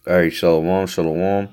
All right, shalom, shalom. I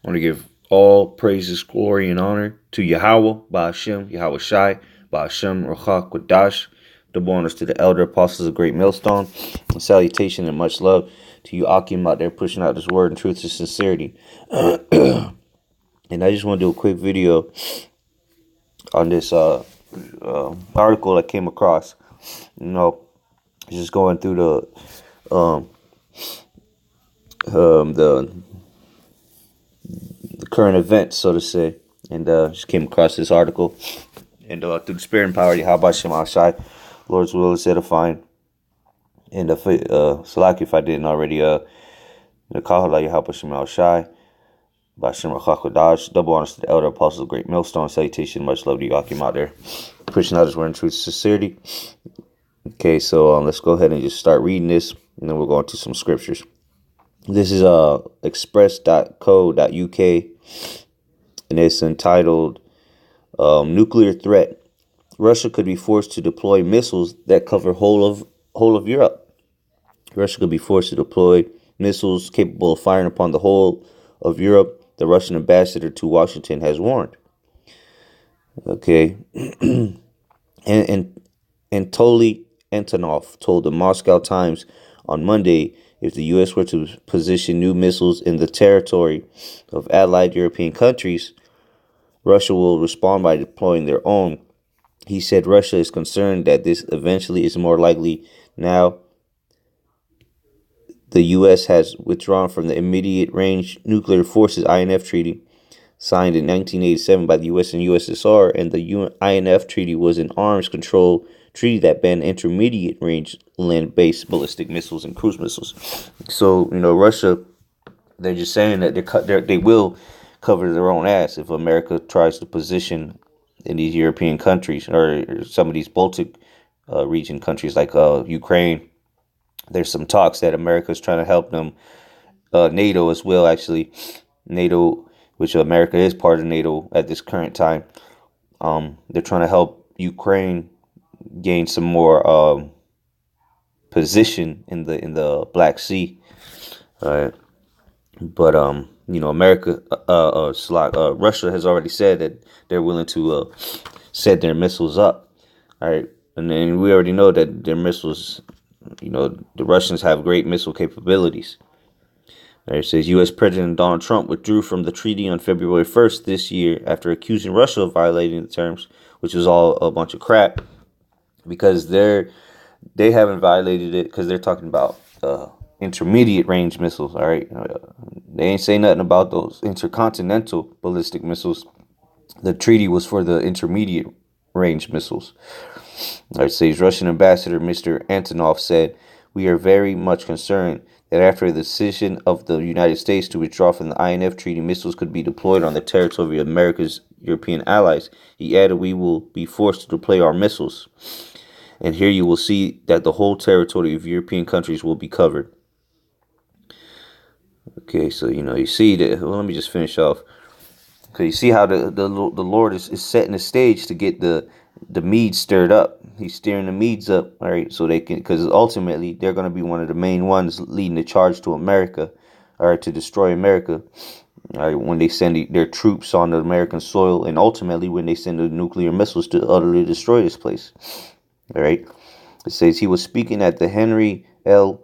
want to give all praises, glory, and honor to Yahweh, Ba'ashem, Yahweh Shai, Ba'ashem, Ruach Kodash. Double honors to the elder apostles of Great Millstone. And salutation and much love to you, Akim, out there pushing out this word in truth and sincerity. And I just want to do a quick video on this article I came across. You know, just going through the current events, so to say, and just came across this article. And through the spirit and power of Yahweh Shem Shai, Lord's will is edifying. And Salaki, if I didn't already, the Kahala Yahweh Shem Shai, Bashem Rachakodash, double honors to the elder apostles of Great Millstone. Salutation, much love to you, Akim, out there pushing out his word in truth and sincerity. Okay, so let's go ahead and just start reading this, and then we'll go into some scriptures. This is express.co.uk, and it's entitled Nuclear Threat. Russia could be forced to deploy missiles that cover whole of Europe. Russia could be forced to deploy missiles capable of firing upon the whole of Europe, the Russian ambassador to Washington has warned. Okay. and Anatoly Antonov told the Moscow Times on Monday if the U.S. were to position new missiles in the territory of allied European countries, Russia will respond by deploying their own. He said Russia is concerned that this eventually is more likely now. The U.S. has withdrawn from the Immediate Range Nuclear Forces INF Treaty, signed in 1987 by the U.S. and USSR, and the INF Treaty was an arms control treaty that banned intermediate range land-based ballistic missiles and cruise missiles. So, Russia, they're just saying that they will cover their own ass if America tries to position in these European countries or some of these Baltic region countries like Ukraine. There's some talks that America is trying to help them. NATO as well, actually. NATO, which America is part of NATO at this current time. They're trying to help Ukraine gain some more position in the Black Sea. But America, Russia has already said that they're willing to set their missiles up. All right, and then we already know that their missiles. The Russians have great missile capabilities. It says U.S. President Donald Trump withdrew from the treaty on February 1st this year after accusing Russia of violating the terms, which was all a bunch of crap because they haven't violated it because they're talking about intermediate range missiles. All right, they ain't say nothing about those intercontinental ballistic missiles. The treaty was for the intermediate range missiles. It says Russian ambassador Mr. Antonov said, "We are very much concerned that after the decision of the United States to withdraw from the INF Treaty, missiles could be deployed on the territory of America's European allies." He added, "We will be forced to deploy our missiles. And here you will see that the whole territory of European countries will be covered." Okay, so, you see that. Well, let me just finish off. Okay, you see how the Lord is setting the stage to get the Medes stirred up. He's stirring the Medes up, all right, so they can, because ultimately they're going to be one of the main ones leading the charge to America, all right, to destroy America, all right, when they send their troops on the American soil, and ultimately when they send the nuclear missiles to utterly destroy this place, all right. It says he was speaking at the Henry L.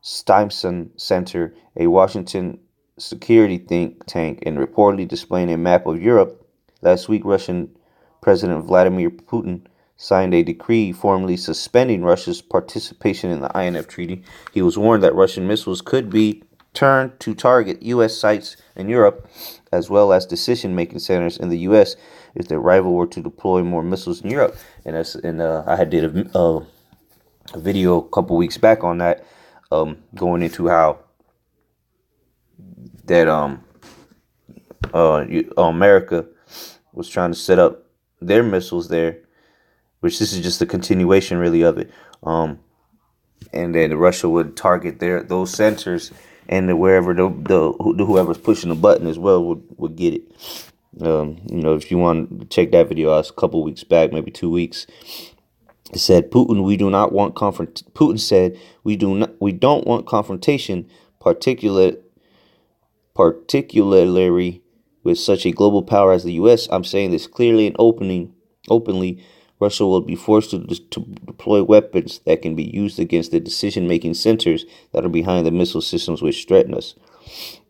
Stimson Center, a Washington security think tank, and reportedly displaying a map of Europe. Last week, Russian President Vladimir Putin signed a decree formally suspending Russia's participation in the INF Treaty. He was warned that Russian missiles could be turned to target U.S. sites in Europe, as well as decision-making centers in the U.S. if their rival were to deploy more missiles in Europe. And I had did a video a couple weeks back on that, going into how that America was trying to set up their missiles there, which this is just a continuation really of it. And then Russia would target those centers, and wherever whoever's pushing the button as well would get it. If you want to check that video out, a couple weeks back, maybe 2 weeks. It said Putin, we do not want Putin said we don't want confrontation, particular particularly with such a global power as the U.S. I'm saying this clearly and openly. Russia will be forced to deploy weapons that can be used against the decision-making centers that are behind the missile systems which threaten us.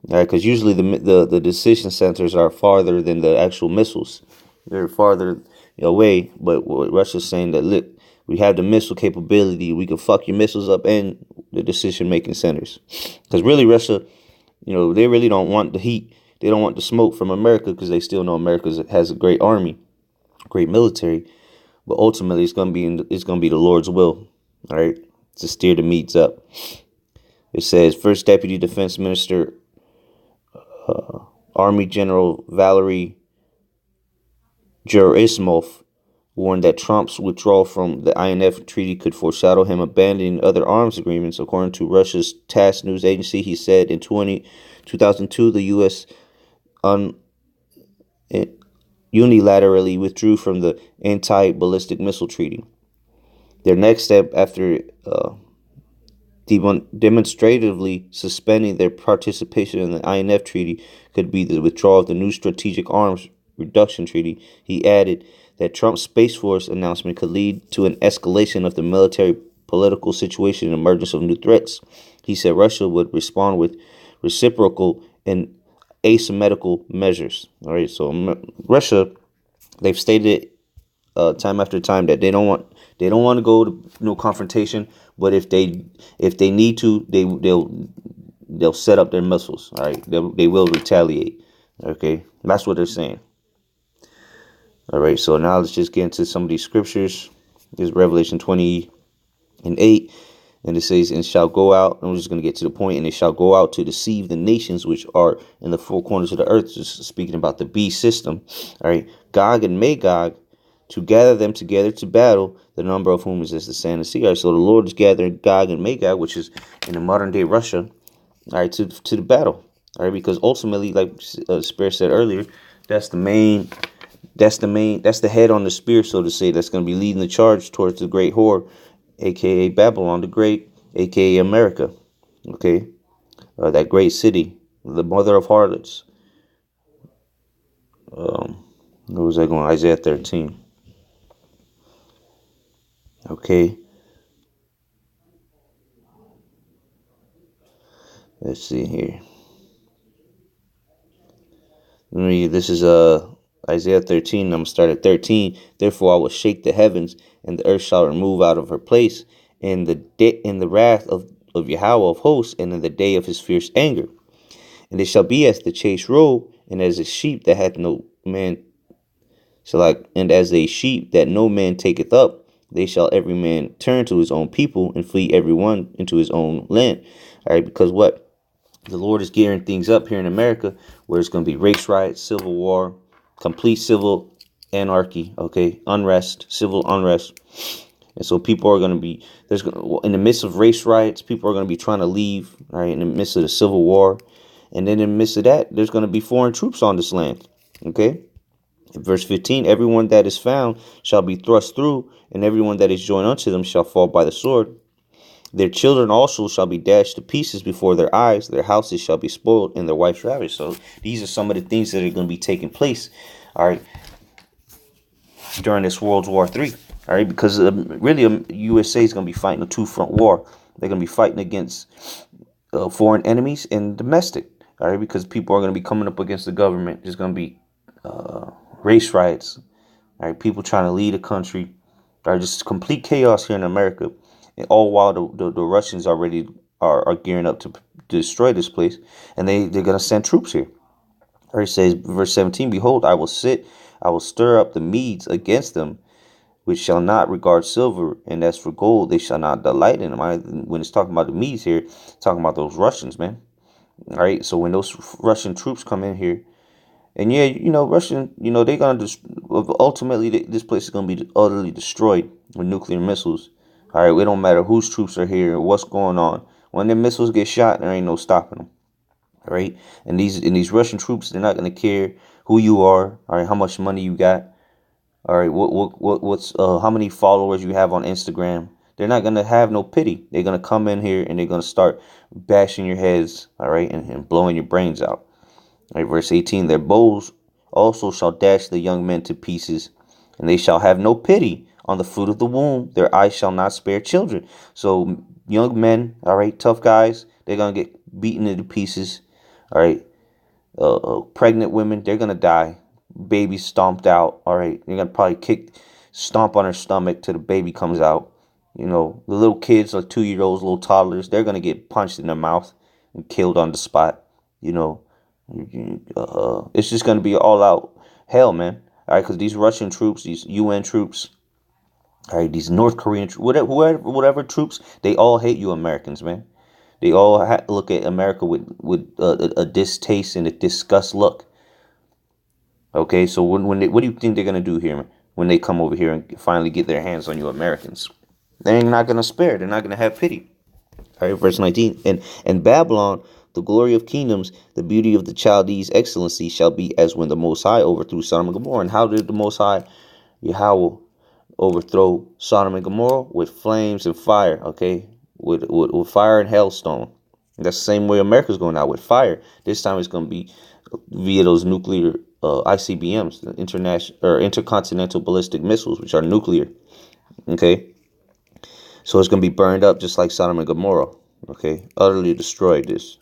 All right, because usually the decision centers are farther than the actual missiles. They're farther away. But what Russia's saying that, look, we have the missile capability. We can fuck your missiles up and the decision-making centers. Because really, Russia, they really don't want the heat. They don't want the smoke from America because they still know America has a great army, great military. But ultimately, it's gonna be the Lord's will, all right, to steer the meats up. It says First Deputy Defense Minister, Army General Valery Gerasimov warned that Trump's withdrawal from the INF treaty could foreshadow him abandoning other arms agreements. According to Russia's TASS news agency, he said in 2002, the U.S. Unilaterally withdrew from the anti-ballistic missile treaty. Their next step after demonstratively suspending their participation in the INF treaty could be the withdrawal of the new strategic arms reduction treaty. He added that Trump's Space Force announcement could lead to an escalation of the military political situation and emergence of new threats. He said Russia would respond with reciprocal and asymmetrical measures. All right, so Russia, they've stated time after time that they don't want to go to no confrontation, but if they need to, they'll set up their missiles. All right, they will retaliate. Okay, that's what they're saying. All right, so now let's just get into some of these scriptures. This is Revelation 20:8. And it says, and shall go out, I'm just going to get to the point, and it shall go out to deceive the nations which are in the four corners of the earth, just speaking about the beast system, all right, Gog and Magog, to gather them together to battle, the number of whom is as the sand of the sea. All right, so the Lord is gathering Gog and Magog, which is in the modern day Russia, all right, to the battle, all right, because ultimately, like Spirit said earlier, that's the head on the spear, so to say, that's going to be leading the charge towards the great whore, a.k.a. Babylon the Great, a.k.a. America, okay? That great city, the mother of harlots. Where was I going? Isaiah 13. Okay. Let's see here. This is Isaiah 13. I'm going to start at 13. Therefore I will shake the heavens, and the earth shall remove out of her place in the wrath of Yahweh of hosts, and in the day of his fierce anger. And it shall be as the chase robe, and as a sheep that hath no man, and as a sheep that no man taketh up, they shall every man turn to his own people, and flee every one into his own land. All right, because what? The Lord is gearing things up here in America, where it's going to be race riots, civil war, complete civil anarchy, okay, unrest, civil unrest. And so people are going to be, in the midst of race riots, people are going to be trying to leave, right, in the midst of the civil war. And then in the midst of that, there's going to be foreign troops on this land, okay? In verse 15, everyone that is found shall be thrust through, and everyone that is joined unto them shall fall by the sword. Their children also shall be dashed to pieces before their eyes. Their houses shall be spoiled, and their wives ravished. So these are some of the things that are going to be taking place, all right, during this World War III. All right, because really, USA is going to be fighting a two-front war. They're going to be fighting against foreign enemies and domestic. All right, because people are going to be coming up against the government. There's going to be race riots. All right, people trying to lead a country. All right, just complete chaos here in America, and all while the Russians already are gearing up to destroy this place, and they're going to send troops here. All right, it says verse 17, behold, I will stir up the Medes against them, which shall not regard silver, and as for gold, they shall not delight in them. When it's talking about the Medes here, it's talking about those Russians, man. All right, so when those Russian troops come in here, and yeah, Russian, they're going to, ultimately, this place is going to be utterly destroyed with nuclear missiles. All right, it don't matter whose troops are here or what's going on. When the missiles get shot, there ain't no stopping them. All right, and these Russian troops, they're not going to care who you are. All right, how much money you got. All right, what's how many followers you have on Instagram? they're not gonna have no pity. They're gonna come in here and they're gonna start bashing your heads, all right, and blowing your brains out. All right, verse 18, their bows also shall dash the young men to pieces, and they shall have no pity on the fruit of the womb. Their eyes shall not spare children. So young men, all right, tough guys, they're gonna get beaten into pieces. All right, pregnant women, they're gonna die. Babies stomped out. All right, you're gonna probably stomp on her stomach till the baby comes out. You know, the little kids, like 2 year olds, little toddlers, they're gonna get punched in the mouth and killed on the spot. You know, it's just gonna be all out hell, man. All right, because these Russian troops, these UN troops, all right, these North Korean, whatever troops, they all hate you Americans, man. They all look at America with a distaste and a disgust look. Okay, so what do you think they're gonna do here when they come over here and finally get their hands on you Americans? They're not gonna spare. They're not gonna have pity. All right, verse 19. And Babylon, the glory of kingdoms, the beauty of the Chaldees' excellency shall be as when the Most High overthrew Sodom and Gomorrah. And how did the Most High, Yahweh, overthrow Sodom and Gomorrah? With flames and fire. Okay, with fire and hailstone. And that's the same way America's going out, with fire. This time it's going to be via those nuclear ICBMs, the international or intercontinental ballistic missiles, which are nuclear. Okay, so it's going to be burned up just like Sodom and Gomorrah. Okay, utterly destroyed. This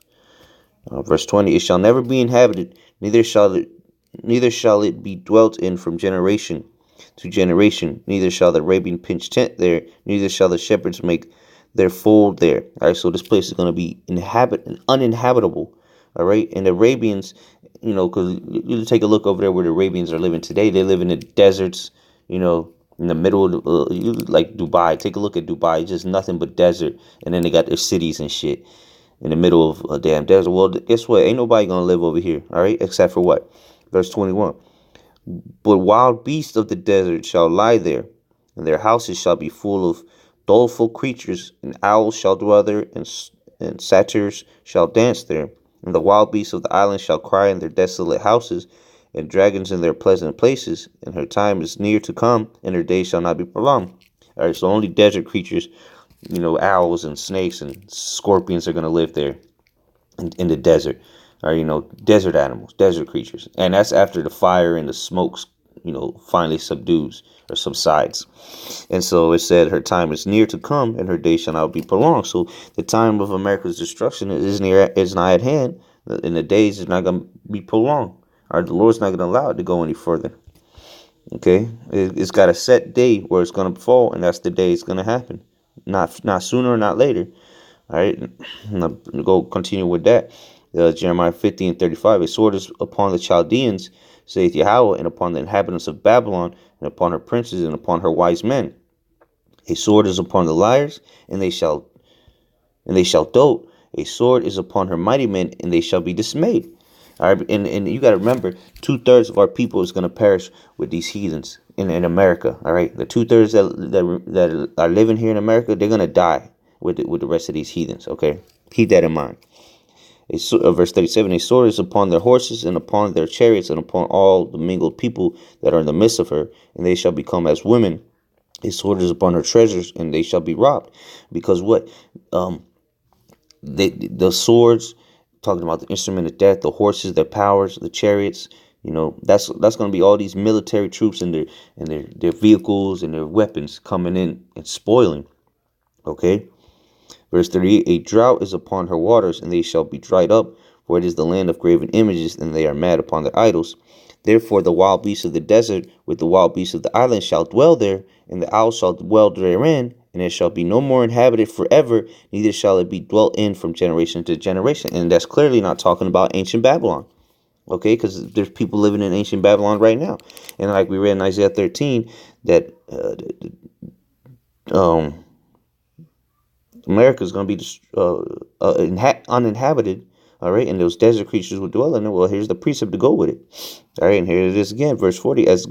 verse 20: it shall never be inhabited, neither shall it be dwelt in from generation to generation. Neither shall the Arabian pitch tent there, neither shall the shepherds make their fold there. All right, so this place is going to be uninhabitable. All right, and the Arabians, you know, because you take a look over there where the Arabians are living today. They live in the deserts, you know, in the middle of like Dubai. Take a look at Dubai, just nothing but desert, and then they got their cities and shit in the middle of a damn desert. Well, guess what? Ain't nobody gonna live over here, all right, except for what? Verse 21. But wild beasts of the desert shall lie there, and their houses shall be full of doleful creatures, and owls shall dwell there, and satyrs shall dance there. And the wild beasts of the island shall cry in their desolate houses, and dragons in their pleasant places. And her time is near to come, and her days shall not be prolonged. All right, so only desert creatures, you know, owls and snakes and scorpions are going to live there in the desert. Or, you know, desert animals, desert creatures. And that's after the fire and the smokes, you know, finally subdues or subsides. And so it said her time is near to come and her day shall not be prolonged. So the time of America's destruction is nigh at hand, and the days is not going to be prolonged. Or the Lord's not going to allow it to go any further. Okay, it's got a set day where it's going to fall, and that's the day it's going to happen. Not sooner or not later. All right, go continue with that. Jeremiah 50:35. A sword is upon the Chaldeans, saith Yahweh, and upon the inhabitants of Babylon, and upon her princes, and upon her wise men. A sword is upon the liars, and they shall dote. A sword is upon her mighty men, and they shall be dismayed. All right, and you got to remember, 2/3 of our people is going to perish with these heathens in America. All right, the 2/3 that are living here in America, they're going to die with the rest of these heathens. Okay, keep that in mind. Verse 37, a sword is upon their horses and upon their chariots and upon all the mingled people that are in the midst of her, and they shall become as women. A sword is upon her treasures, and they shall be robbed. Because what? The swords, talking about the instrument of death, the horses, their powers, the chariots, you know, that's going to be all these military troops and their vehicles and their weapons coming in and spoiling. Okay. Verse 38, a drought is upon her waters, and they shall be dried up, for it is the land of graven images, and they are mad upon their idols. Therefore the wild beasts of the desert with the wild beasts of the island shall dwell there, and the owls shall dwell therein, and it shall be no more inhabited forever, neither shall it be dwelt in from generation to generation. And that's clearly not talking about ancient Babylon. Okay, because there's people living in ancient Babylon right now. And like we read in Isaiah 13, that America is going to be uninhabited, all right, and those desert creatures will dwell in it. Well, here's the precept to go with it. All right, and here it is again, verse 40. As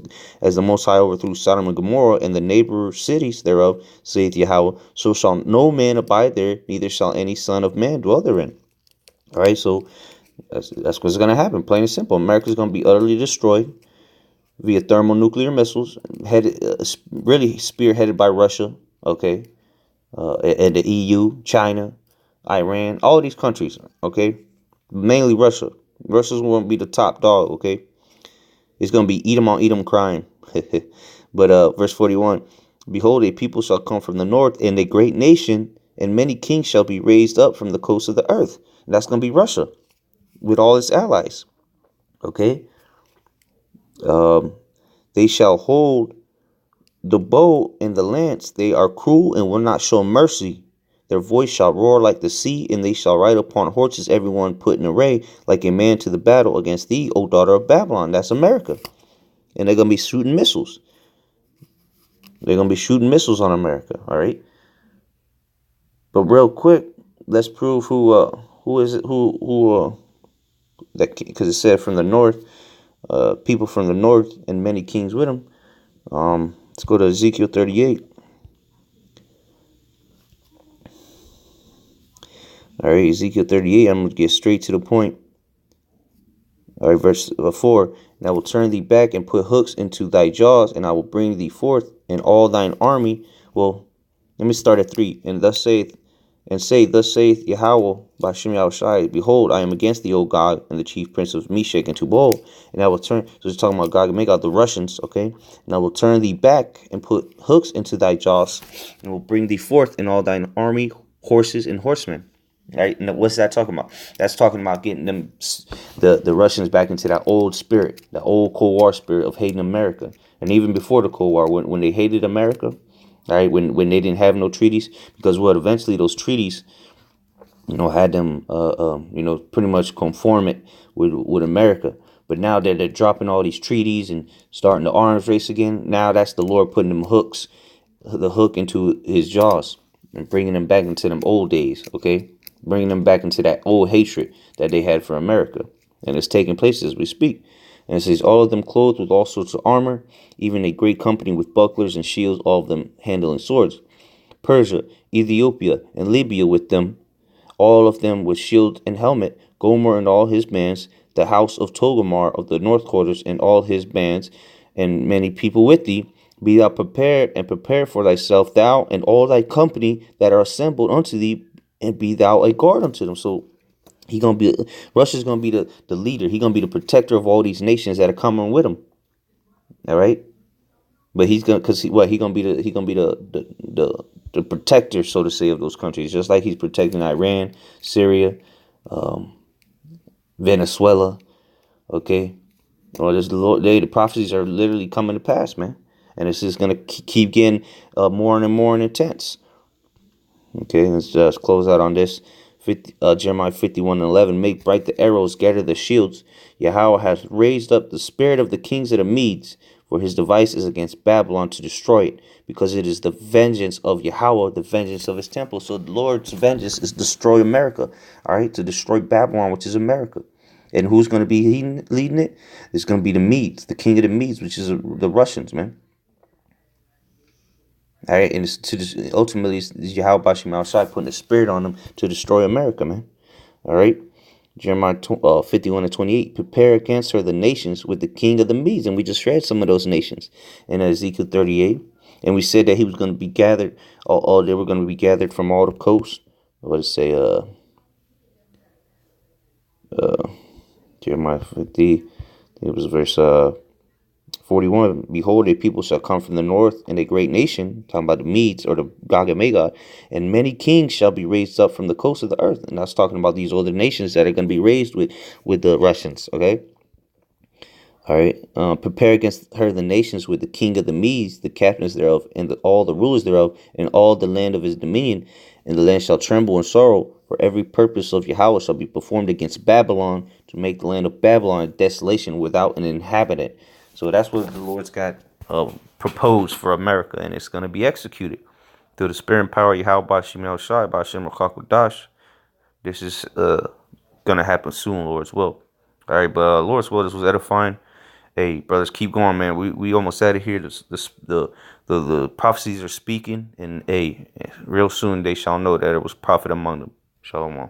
the Most High overthrew Sodom and Gomorrah and the neighbor cities thereof, saith Yahweh, so shall no man abide there, neither shall any son of man dwell therein. All right, so that's what's going to happen, plain and simple. America's going to be utterly destroyed via thermonuclear missiles, really spearheaded by Russia, okay? and the EU, China, Iran, all these countries, okay? Mainly Russia. Russia's going to be the top dog, okay? It's going to be eat 'em on eat 'em crime. But verse 41, behold, a people shall come from the north, and a great nation, and many kings shall be raised up from the coast of the earth. And that's going to be Russia with all its allies, okay? Um, they shall hold the bow and the lance. They are cruel and will not show mercy. Their voice shall roar like the sea, and they shall ride upon horses, everyone put in array, like a man to the battle against thee, O daughter of Babylon. That's America. And they're going to be shooting missiles. They're going to be shooting missiles on America, all right? But real quick, let's prove who is it, that, because it said from the north, people from the north and many kings with them. Let's go to Ezekiel 38. All right, Ezekiel 38, I'm going to get straight to the point. All right, verse 4. And I will turn thee back and put hooks into thy jaws, and I will bring thee forth in all thine army. Well, let me start at 3. And thus saith Yahweh by Shem Yahushai, behold, I am against thee, O God, and the chief prince of Meshach and Tubal, and I will turn, so it's talking about God, make out the Russians, okay, and I will turn thee back and put hooks into thy jaws, and will bring thee forth in all thine army, horses and horsemen. Right? And what's that talking about? That's talking about getting them, the Russians, back into that old spirit, the old Cold War spirit of hating America. And even before the Cold War, when they hated America, all right, when they didn't have no treaties, because what eventually those treaties, had them, pretty much conform it with America. But now that they're dropping all these treaties and starting the arms race again, now that's the Lord putting them the hook into his jaws and bringing them back into them old days, okay? Bringing them back into that old hatred that they had for America. And it's taking place as we speak. And it says, all of them clothed with all sorts of armor, even a great company with bucklers and shields, all of them handling swords. Persia, Ethiopia, and Libya with them, all of them with shield and helmet, Gomer and all his bands, the house of Togomar of the north quarters and all his bands, and many people with thee. Be thou prepared, and prepare for thyself, thou and all thy company that are assembled unto thee, and be thou a guard unto them. So Russia's gonna be the leader. He's gonna be the protector of all these nations that are coming with him. All right, but he's gonna, he gonna be the protector, so to say, of those countries, just like he's protecting Iran, Syria, Venezuela. Okay, or the prophecies are literally coming to pass, man, and it's just gonna keep getting more and more intense. Okay, let's just close out on this. Jeremiah 51:11. Make bright the arrows, gather the shields. Yahweh has raised up the spirit of the kings of the Medes, for his device is against Babylon to destroy it, because it is the vengeance of Yahweh, the vengeance of his temple. So the Lord's vengeance is destroy America, all right, to destroy Babylon, which is America. And who's going to be leading it? It's going to be the Medes, the king of the Medes, which is the Russians, man. All right, and ultimately, it's Yahweh Bashim outside putting a spirit on them to destroy America, man. All right, Jeremiah 51:28. Prepare against her the nations with the king of the Medes, and we just read some of those nations in Ezekiel 38, and we said that he was going to be gathered. All they were going to be gathered from all the coasts. What does it say? Jeremiah 50. It was verse 41, behold, a people shall come from the north, and a great nation, talking about the Medes or the Gog and Magog, and many kings shall be raised up from the coast of the earth. And that's talking about these other nations that are going to be raised with the Russians, okay? All right, prepare against her the nations with the king of the Medes, the captains thereof, and all the rulers thereof, and all the land of his dominion. And the land shall tremble in sorrow, for every purpose of Yahweh shall be performed against Babylon, to make the land of Babylon a desolation without an inhabitant. So that's what the Lord's got proposed for America, and it's going to be executed through the spirit and power of Yahweh Bashim El-Shai, Bashim Al-Kakwadash. This is going to happen soon, Lord's will. All right, but Lord's will, this was edifying. Hey, brothers, keep going, man. We almost out of here. The prophecies are speaking, and hey, real soon they shall know that it was prophet among them. Shalom.